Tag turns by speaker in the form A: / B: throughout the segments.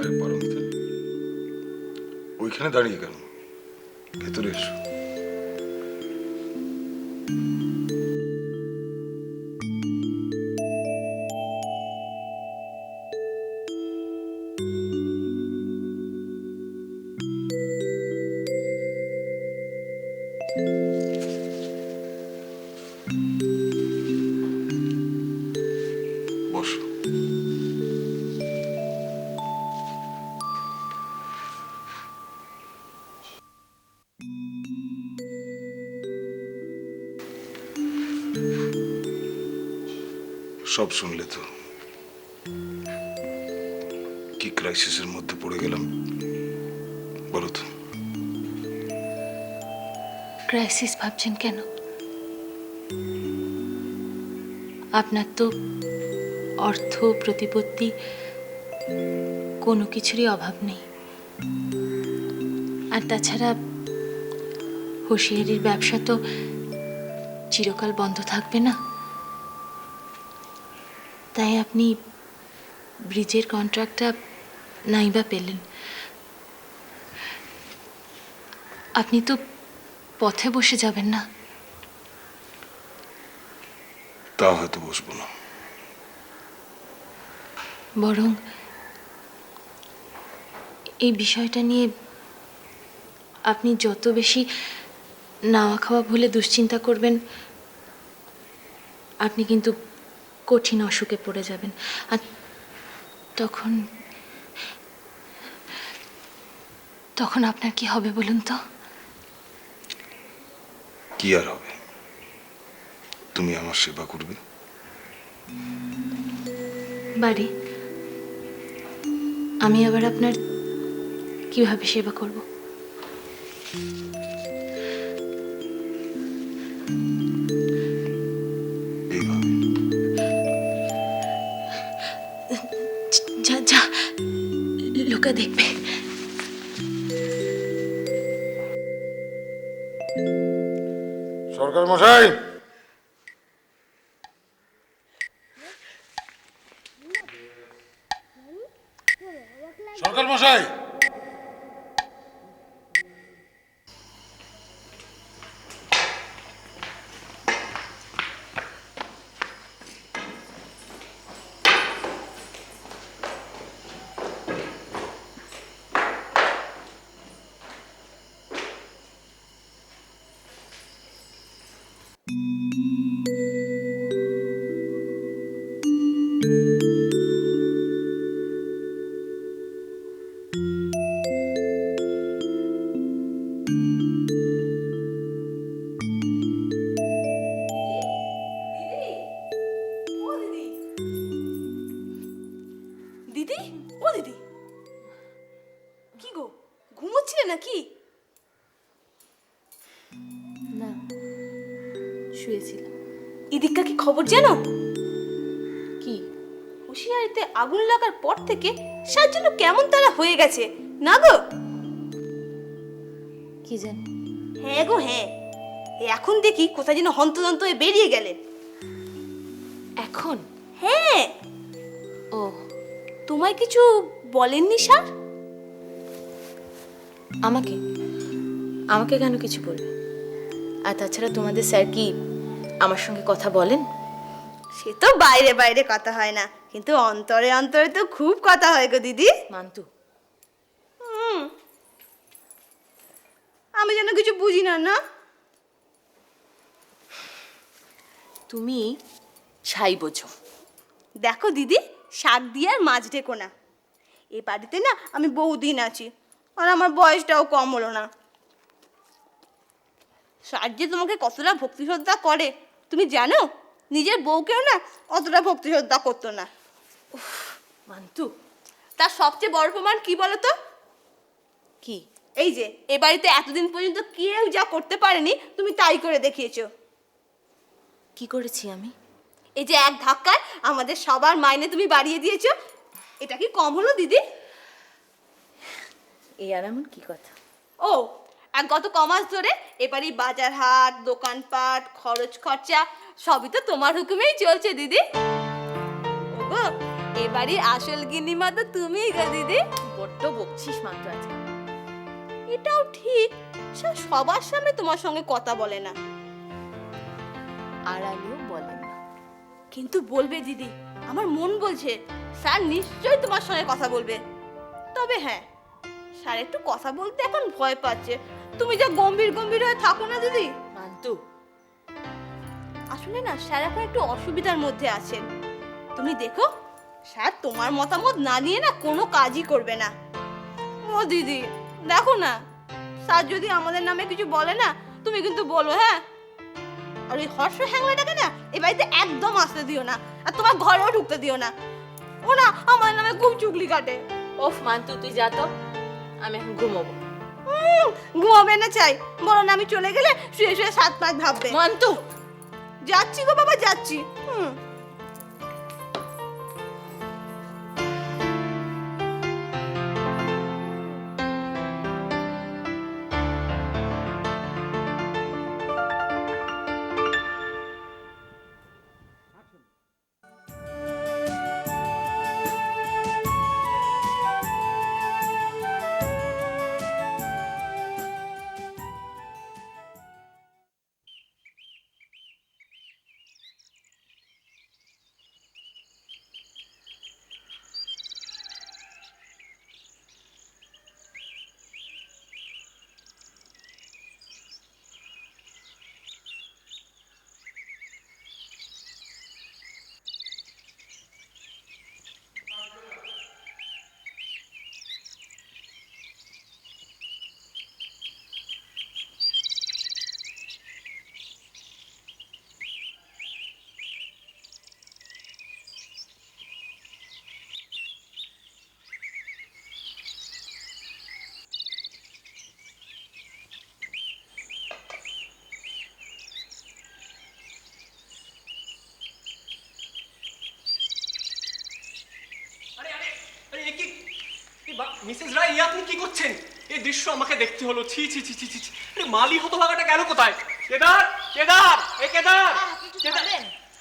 A: আরে পারমিতা, ওইখানে দাঁড়িয়ে কেন? ভেতরে এসো। বসো। সব শুনলে তো, কি ক্রাইসিসের মধ্যে পড়ে গেলাম বলো তো।
B: ক্রাইসিস ভাবছেন কেন? আপনার তো অর্থ প্রতিপত্তি কোনো কিছুরই অভাব নেই। আর তাছাড়া হুঁশিয়ারির ব্যবসা তো চিরকাল বন্ধ থাকবে না। তাই আপনি ব্রিজের কন্ট্রাক্টটা নাইবা পেলেন। আপনি তো পথে বসে যাবেন না।
A: তা হয়তো বসবো না,
B: বরং এই বিষয়টা নিয়ে আপনি যত বেশি নাওয়া খাওয়া ভুলে দুশ্চিন্তা করবেন, আপনি কিন্তু কঠিন অসুখে পড়ে যাবেন। আর তখন তখন আপনার কি হবে বলুন তো?
A: কি আর হবে? তুমি আমার সেবা করবে।
B: বাড়ি আমি আবার আপনার কিভাবে সেবা করব?
A: এইভাবে।
B: যা যা, লোকা দেখবে।
A: সরকার মশাই, সরকার মশাই,
C: দিদি, ও দিদি, কি গো, ঘুমোচ্ছিলে নাকি?
B: না, শুয়েছিলাম।
C: ইদিকা কি খবর জানো?
B: কি?
C: হুঁশিয়ারিতে আগুন লাগার পর থেকে সার জন্য কেমন তারা হয়ে গেছে না গো?
B: কি জানি।
C: হ্যাঁ গো হ্যাঁ, এখন দেখি কোথায় যেন হন্তদন্ত হয়ে বেরিয়ে গেলেন।
B: এখন?
C: হ্যাঁ।
B: ও,
C: তোমায় কিছু বলেননি স্যার?
B: আমাকে আমাকে কেন কিছু বলবে? আর তাছাড়া তোমাদের স্যার কি আমার সঙ্গে কথা বলেন?
C: সে তো বাইরে বাইরে কথা হয় না, কিন্তু অন্তরে অন্তরে তো খুব কথা হয় গো দিদি।
B: মান্তু,
C: আমি যেন কিছু বুঝি না। না,
B: তুমি ছাই বোঝো।
C: দেখো দিদি, শাক দিয়ে আর মাছ ঢেকো না। এ বাড়িতে না আমি বহুদিন আছি, আর আমার বয়সটাও কম হলো না। স্যার যে তোমাকে কতটা ভক্তি শ্রদ্ধা করে তুমি জানো? নিজের বউকেও না অতটা ভক্তি শ্রদ্ধা করতো না।
B: মান্তু।
C: তার সবচেয়ে বড় প্রমাণ কি বলো তো?
B: কি?
C: এই যে এ বাড়িতে এতদিন পর্যন্ত কেউ যা করতে পারেনি তুমি তাই করে দেখিয়েছো।
B: কি করেছি আমি?
C: এই যে এক ধাক্কায় আমাদের সবার মাইনে তুমি বাড়িয়ে দিয়েছো, এটা কি কম হলো দিদি?
B: এই আর এমন কি কথা?
C: ও, আর গত কমাস ধরে এবারই বাজার হাট, দোকানপাট, খরচ খরচা সবই তো তোমার হুকুমেই চলছে দিদি। ওগো, এ এ বাড়ির আসল গিন্নিমা তো তুমিই গো দিদি।
B: বড্ড বকছিস মাত্র আজকে।
C: এটাও ঠিক, স্যার সবার সামনে তোমার সঙ্গে কথা বলে না,
B: আড়ালেও বলেন না।
C: কিন্তু বলবে দিদি, আমার মন বলছে স্যার নিশ্চয়ই তোমার সঙ্গে কথা বলবে। তবে হ্যাঁ, স্যার একটু কথা বলতে এখন ভয় পাচ্ছে। তুমি যা গম্ভীর গম্ভীর হয়ে থাকো না দিদি।
B: মান্তু,
C: আসলে না স্যার এখন একটু অসুবিধার মধ্যে আছেন। তুমি দেখো, স্যার তোমার মতামত না নিয়ে না কোনো কাজই করবে না। ও দিদি দেখো না, স্যার যদি আমাদের নামে কিছু বলে না, তুমি কিন্তু বলো হ্যাঁ। আর ওই হর্ষ হ্যাংলাটাকে না এই বাড়িতে একদম আসতে দিও না, আর তোমার ঘরেও ঢুকতে দিও না। ও না আমার নামে খুব চুগলি কাটে।
B: ওফ মান্তু, তুই যা তো, আমি এখন ঘুমোবো।
C: ঘুমাবে না চাই, বরং আমি চলে গেলে শুয়ে শুয়ে 7-5 ভাববে।
B: মান্তু,
C: যাচ্ছি গো বাবা, যাচ্ছি।
D: মিসেস রায়, আপনি কি করছেন? এই দৃশ্য আমাকে দেখতে হলো। ছি ছি ছি ছি ছি। আরে মালি হতভাগাটা গেল কোথায়? কেদার, কেদার, এ কেদার, কেদার।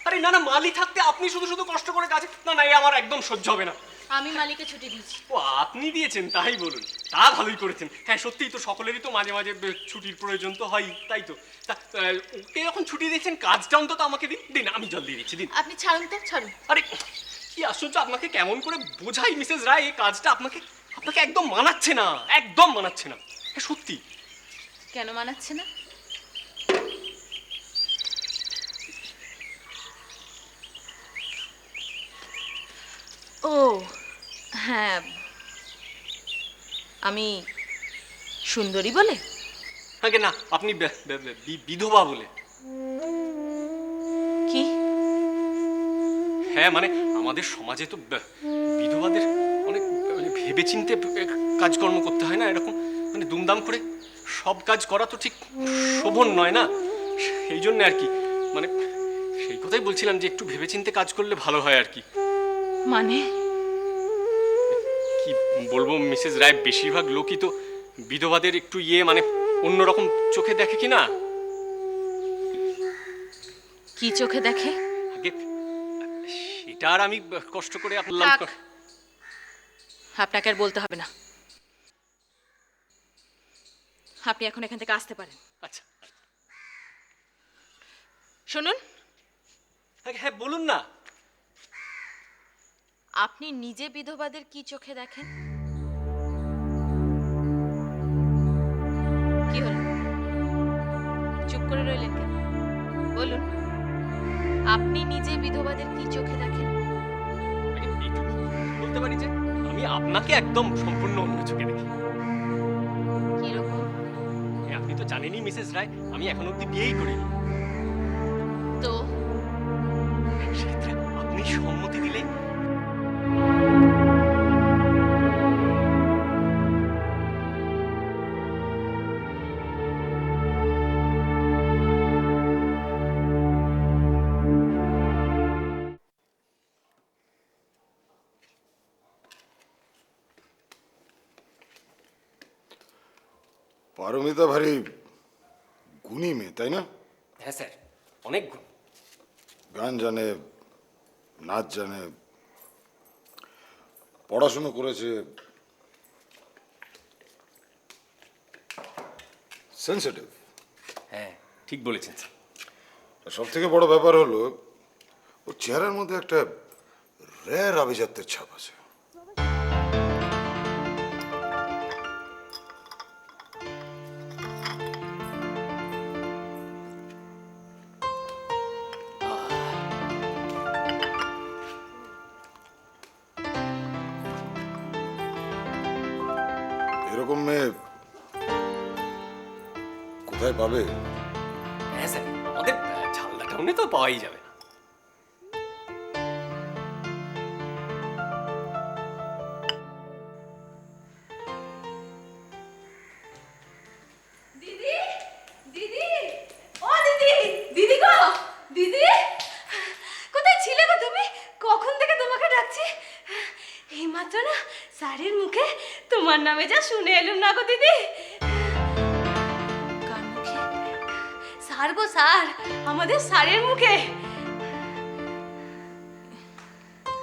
D: আরে না না, মালি থাকতে আপনি শুধু শুধু কষ্ট করে কাজ, না না, এই আমার একদম সহ্য হবে না।
B: আমি মালিকে ছুটি দিয়েছি।
D: ও আপনি দিয়েছেন, তাই বলুন। তা ভালোই করেছেন। হ্যাঁ সত্যিই তো, সকলেরই তো মাঝে মাঝে ছুটির প্রয়োজন তো হয়, তাই তো। তা ওকে যখন ছুটি দিয়েছেন, কাজটা অন্তত আমাকে দিন। দিন, আমি জল দিয়ে দিচ্ছি, দিন।
B: আপনি ছাড়ুন তো, ছাড়ুন।
D: আরে কি আশ্চর্য, আপনাকে কেমন করে বোঝাই মিসেস রায়, এই কাজটা আপনাকে আপনাকে একদম মানাচ্ছে না, একদম মানাচ্ছে না। হ্যাঁ সত্যি।
B: কেন মানাচ্ছে না? ও হ্যাঁ, আমি সুন্দরী বলে?
D: আগে না, আপনি বিধবা বলে।
B: কি?
D: হ্যাঁ মানে আমাদের সমাজে তো বিধবাদের অনেক মানে ভেবেচিন্তে কাজকর্ম করতে হয় না, এরকম মানে দুমদাম করে সব কাজ করা তো ঠিক শোভন নয় না, সেই জন্য আর কি। মানে সেই কথাই বলছিলাম যে একটু ভেবেচিন্তে কাজ করলে ভালো হয় আর কি।
B: মানে
D: কি বলবো মিসেস রায়, বেশিরভাগ লোকই তো বিধবাদের একটু মানে অন্যরকম চোখে দেখে কি না।
B: কি চোখে দেখে?
D: আগে সেটা আর আমি কষ্ট করে
B: থাক। আপনাকে আর বলতে হবে না, আপনি এখন এখান থেকে আসতে পারেন।
D: আচ্ছা
B: শুনুন,
D: হ্যাঁ বলুন না।
B: আপনি নিজে বিধবাদের কি চোখে দেখেন? কি হলো, চুপ করে রইলেন কেন? বলুন, আপনি নিজে বিধবাদের কি চোখে দেখেন?
D: এইটুকু বলতে পারি যে আমি আপনাকে একদম সম্পূর্ণ অন্য চোখে দেখি।
B: কিরকম?
D: আপনি তো জানেনই মিসেস রায়, আমি এখন অব্দি বিয়েই করিনি।
B: তো
D: সেক্ষেত্রে আপনি সম্মতি দিলে
A: পারমিতা ভারী গুণী মেয়ে, তাই না?
D: হ্যাঁ স্যার, অনেক গুণ।
A: গান জানে, নাচ জানে, পড়াশুনো করেছে, সেন্সিটিভ।
D: হ্যাঁ, ঠিক বলেছেন।
A: সব থেকে বড় ব্যাপার হলো ওর চেহারার মধ্যে একটা রেয়ার আভিজাত্যের ছাপ আছে। এরকম মেয়ে কোথায় পাবে?
D: হ্যাঁ স্যার, আমাদের ঝালদা টাউনে তো পাওয়াই যাবে না।
C: দিদি, দিদি, ও দিদি, দিদি গো, দিদি, কোথায় ছিলে গো তুমি? কখন থেকে তোমাকে ডাকছি। এই মাত্র না স্যারের মুখে তোমার নামে যা শুনে এলুম না গো দিদি। কার মুখে? স্যার গো স্যার, আমাদের স্যারের মুখে।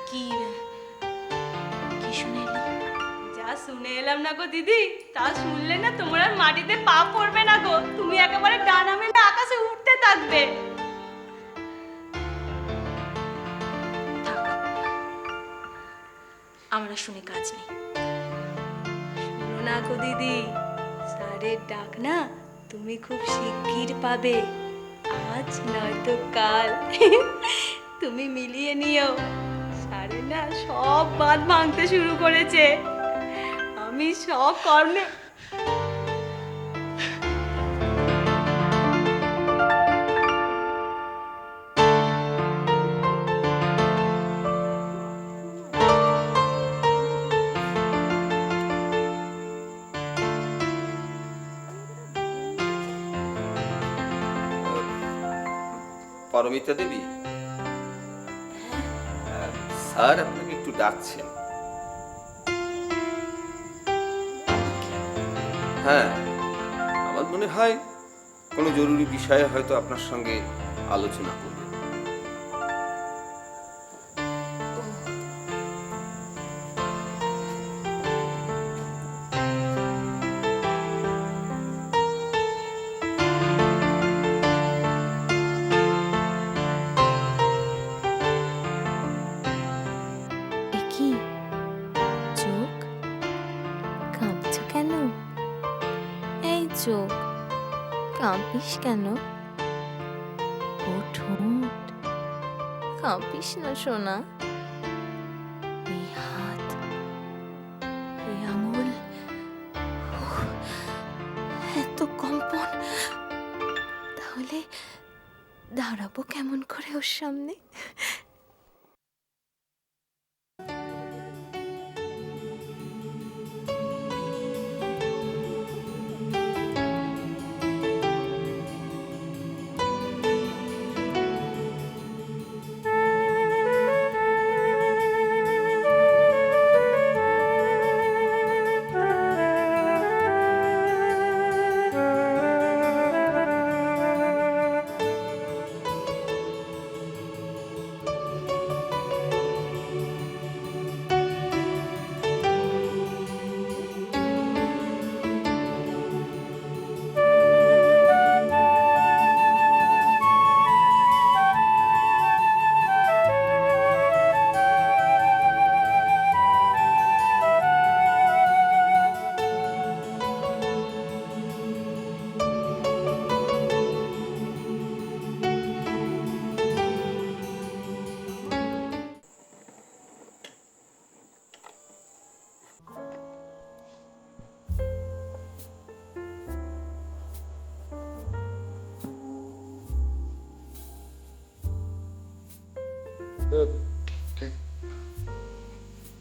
B: কি কি শুনে এলি?
C: যা শুনে এলাম না গো দিদি, তা শুনলে না তোমার আর মাটিতে পা পড়বে না গো, তুমি একেবারে ডানা মেলে আকাশে উঠতে থাকবে।
B: থাক, আমরা শুনে কাজ নেই।
C: শোনো না গো দিদি, স্যারের ডাক না তুমি খুব শিগগির পাবে, আজ নয়তো কাল। তুমি মিলিয়ে নিও, স্যারের না সব বাঁধ ভাঙতে শুরু করেছে। আমি সব কর্মে
E: পারমিতা দেবী, স্যার আপনাকে একটু ডাকছেন। হ্যাঁ, আমার মনে হয় কোনো জরুরি বিষয়ে হয়তো আপনার সঙ্গে আলোচনা করবেন।
F: কি চোখ কাঁপছো কেন? এই চোখ কাঁপিস কেন? ও ঠোঁট কাঁপিস না সোনা। এই হাত, এই আঙুল, উফ, এত কম্পন। তাহলে দাঁড়াবো কেমন করে ওর সামনে?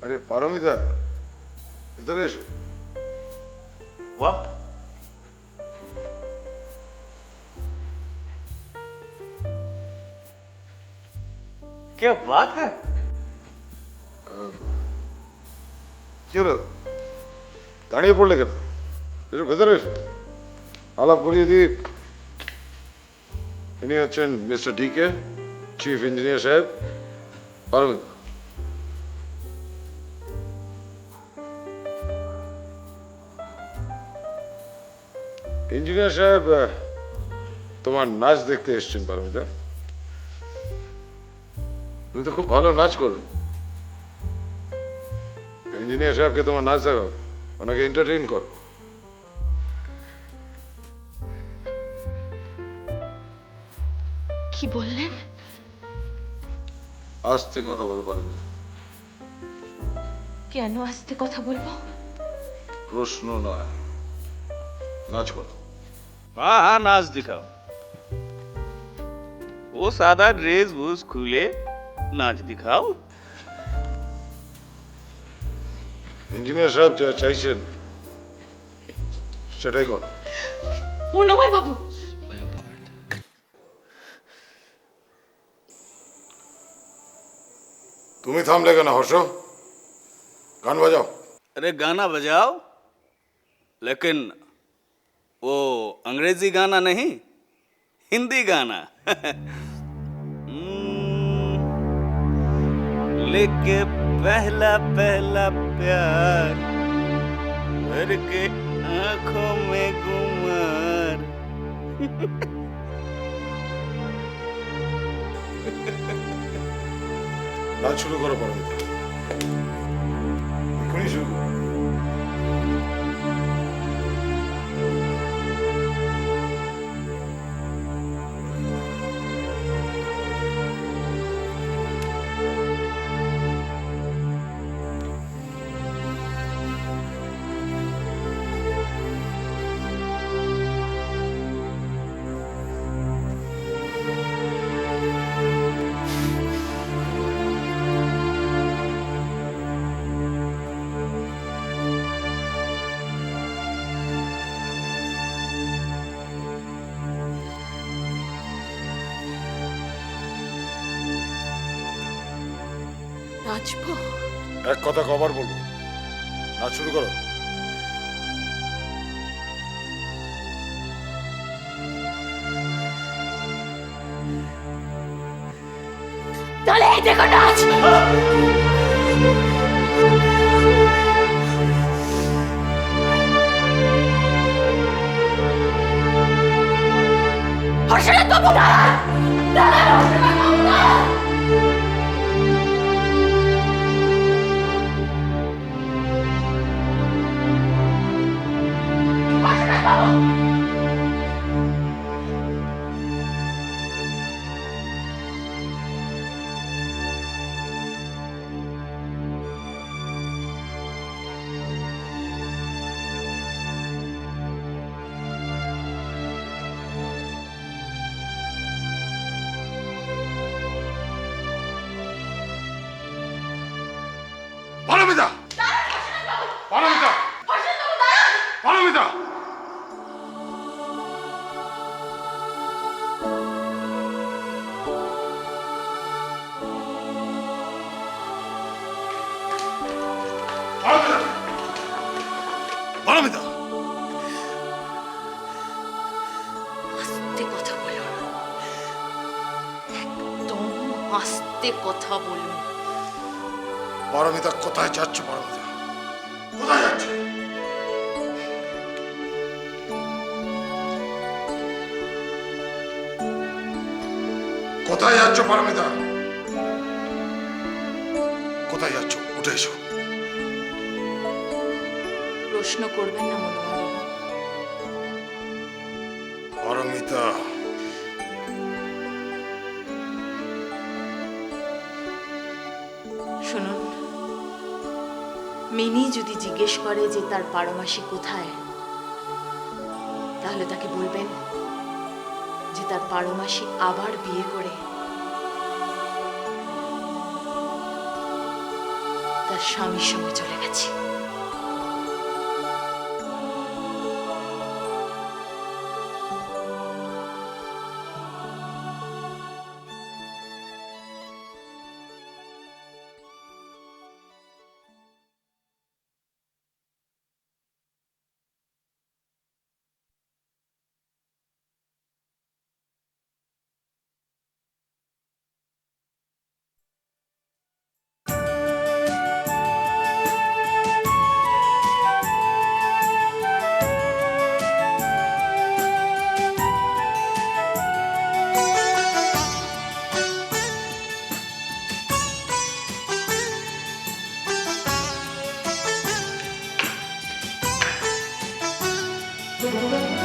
A: अरे पारमिता, इधर एसो।
E: What? क्या बात है?
A: কি হলো, দাঁড়িয়ে পড়লে কেন? এসো ভেতরে এসো, আলাপ করিয়ে দিই। ইনি হচ্ছেন মিস্টার ডিকে, চিফ ইঞ্জিনিয়ার সাহেব। পারমিতা, ইঞ্জিনিয়ার সাহেব তোমার নাচ দেখতে এসছেন পারমিতা। তুমি তো খুব ভালো নাচ করো। ইঞ্জিনিয়ার সাহেবকে তোমার নাচ দেখাও, ওনাকে এন্টারটেইন করো।
B: কি বললেন?
A: আস্তে কথা বলতে পারবে।
B: কেন আস্তে কথা বলবো?
A: প্রশ্ন নয়, নাচ করো।
G: हाँ हाँ नाच दिखाओ। वो सादा ड्रेस वूस खुले नाच दिखाओ।
A: ইঞ্জিনিয়ার সাহেব যা চাইছেন সেটাই করো।
B: মুন্নাভাই বাবু,
A: তুমি থামলে কেন হর্ষ? গান বাজাও।
G: अरे गाना बजाओ, लेकिन वो अंग्रेजी गाना नहीं, हिंदी गाना। लेके पहला पहला प्यार भर के आंखों में गुमार।
A: নাচ শুরু করো পারমিতা, এখনই শুরু করো।
B: নাচবো?
A: এক কথা কবার বলবো, নাচ শুরু করো।
B: তাহলে এই দেখো নাচ। হর্ষনাথ বাবু দাঁড়ান, দাঁড়ান, হর্ষনাথ বাবু দাঁড়ান। হর্ষনাথ বাবু,
A: পারমিতা, পারমিতা, পারমিতা। পারমিতা,
B: আস্তে কথা বলুন, একদম আস্তে কথা বলুন।
A: পারমিতা কোথায় যাচ্ছ? পারমিতা কোথায় যাচ্ছ? কোথায় যাচ্ছ পারমিতা? কোথায় যাচ্ছ? উঠে এসো।
B: প্রশ্ন করবেন না মনোহর বাবু।
A: পারমিতা,
B: শুনুন, মিনি যদি জিজ্ঞেস করে যে তার পারমাসি কোথায়, তাহলে তাকে বলবেন যে তার পারমাসি আবার বিয়ে করে তার স্বামীর সঙ্গে চলে গেছে।
C: না